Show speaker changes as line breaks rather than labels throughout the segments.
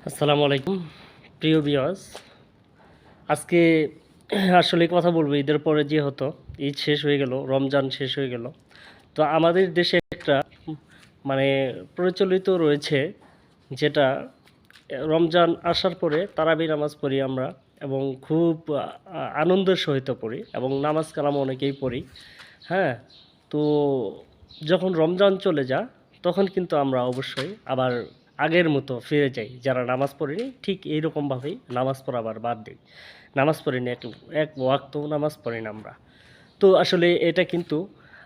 আসসালামু আলাইকুম প্রিয় ভিউয়ার্স। আজকে আসলে কথা বলবো ঈদের পরে যে হতো, ঈদ শেষ হয়ে গেল, রমজান শেষ হয়ে গেল। তো আমাদের দেশে একটা মানে প্রচলিত রয়েছে, যেটা রমজান আসার পরে তারাবি নামাজ পড়ি আমরা, এবং খুব আনন্দের সহিত পড়ি, এবং নামাজ কালাম অনেকেই পড়ি। হ্যাঁ, তো যখন রমজান চলে যায় তখন কিন্তু আমরা অবশ্যই আবার আগের মতো ফিরে যাই। যারা নামাজ পড়েনি ঠিক এইরকমভাবেই নামাজ পড়া আবার বাদ দিই। নামাজ পড়িনি, এক এক ওয়াক্ত নামাজ পড়ি না আমরা। তো আসলে এটা কিন্তু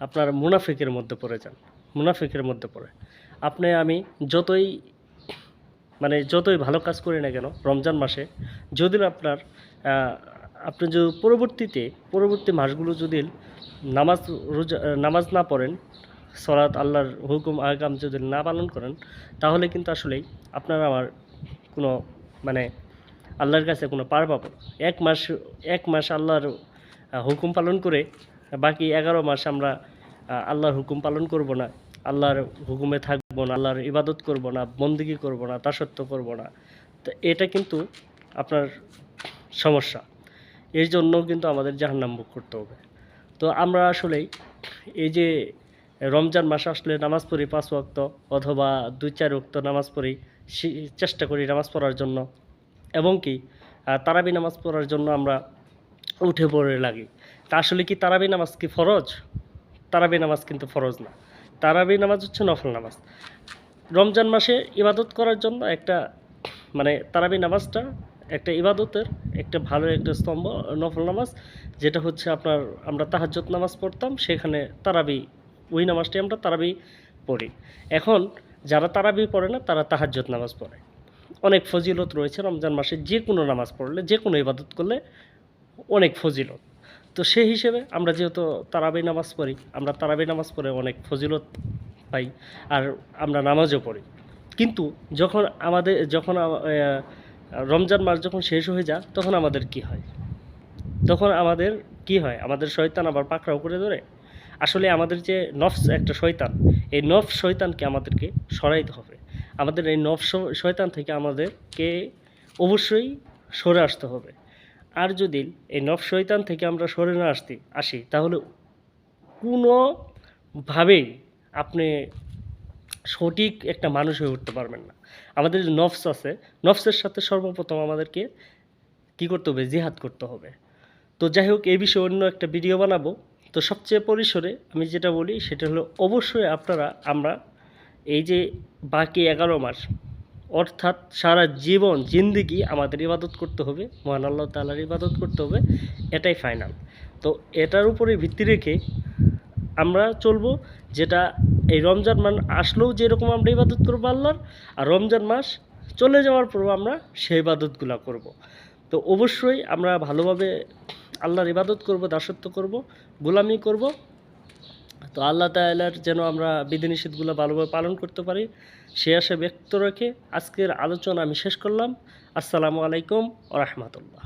আপনার মুনাফিকের মধ্যে পড়ে যান, মুনাফিকের মধ্যে পড়ে। আপনি আমি যতই যতই ভালো কাজ করি না কেন রমজান মাসে, যদি আপনার আহ, আপনি যদি পরবর্তী মাসগুলো যদি নামাজ নামাজ না পড়েন, সলাত আল্লাহর হুকুম আহকাম যদি না পালন করেন, তাহলে কিন্তু আসলেই আপনার আমার কোনো মানে আল্লাহর কাছে কোনো পার পাবো না। এক মাস আল্লাহর হুকুম পালন করে বাকি 11 মাস আমরা আল্লাহর হুকুম পালন করব না, আল্লাহর হুকুমে থাকবো না, আল্লাহর ইবাদত করব না, বন্দিগি করব না, দাসত্ব করব না। তো এটা কিন্তু আপনার সমস্যা। এর জন্য কিন্তু আমাদের জাহান্নাম ভোগ করতে হবে। তো আমরা আসলেই এই যে রমজান মাস আসলে নামাজ পড়ি 5 ওয়াক্ত, অথবা 2-4 ওয়াক্ত নামাজ পড়ি, চেষ্টা করি নামাজ পড়ার জন্য, এবং কি তারাবি নামাজ পড়ার জন্য আমরা উঠে পড়ে লাগি। তা আসলে কি তারাবি নামাজ কি ফরজ? তারাবি নামাজ কিন্তু ফরজ না। তারাবি নামাজ হচ্ছে নফল নামাজ। রমজান মাসে ইবাদত করার জন্য একটা তারাবি নামাজটা একটা ইবাদতের একটা ভালো একটা স্তম্ভ, নফল নামাজ, যেটা হচ্ছে আপনার আমরা তাহাজ্জুদ নামাজ পড়তাম, সেখানে তারাবি, ওই নামাজটি আমরা তারাবি পড়ি। এখন যারা তারাবি পড়ে না তারা তাহাজ্জুদ নামাজ পড়ে। অনেক ফজিলত রয়েছে রমজান মাসে, যে কোনো নামাজ পড়লে, যে কোনো ইবাদত করলে অনেক ফজিলত। তো সেই হিসেবে আমরা যেহেতু তারাবি নামাজ পড়ি, আমরা তারাবি নামাজ পড়ে অনেক ফজিলত পাই, আর আমরা নামাজও পড়ি। কিন্তু রমজান মাস যখন শেষ হয়ে যায় তখন আমাদের কি হয়? আমাদের শয়তান আবার পাকড়াও করে ধরে। আসলে আমাদের যে নফস একটা শয়তান, এই নফস শয়তানকে আমাদেরকে সরাইতে হবে। আমাদের এই নফস শয়তান থেকে আমাদেরকে অবশ্যই সরে আসতে হবে। আর যদি এই নফস শয়তান থেকে আমরা সরে না আসি, তাহলে কোনোভাবেই আপনি সঠিক একটা মানুষ হয়ে উঠতে পারবেন না। আমাদের যে নফস আছে, নফসের সাথে সর্বপ্রথম আমাদেরকে কী করতে হবে? জিহাদ করতে হবে। তো যাই হোক, এই বিষয়ে অন্য একটা ভিডিও বানাবো। তো সবচেয়ে পরিসরে আমি যেটা বলি সেটা হলো, অবশ্যই আমরা এই যে বাকি 11 মাস, অর্থাৎ সারা জীবন জিন্দেগি আমাদের ইবাদত করতে হবে, মহান আল্লাহ তাআলার ইবাদত করতে হবে, এটাই ফাইনাল। তো এটার উপরে ভিত্তি রেখে আমরা চলবো, যেটা এই রমজান মাস আসলেও যেরকম আমরা ইবাদত করবো আল্লাহর, আর রমজান মাস চলে যাওয়ার পরও আমরা সেই ইবাদতগুলো করব। তো অবশ্যই আমরা ভালোভাবে আল্লাহর ইবাদত করব, দাসত্ব করব, গোলামি করব। তো আল্লাহ তাআলার যেন আমরা বিধিনিষেধগুলো ভালোভাবে পালন করতে পারি, সে আশা ব্যক্ত রেখে আজকের আলোচনা আমি শেষ করলাম। আসসালামু আলাইকুম ওয়া রাহমাতুল্লাহ।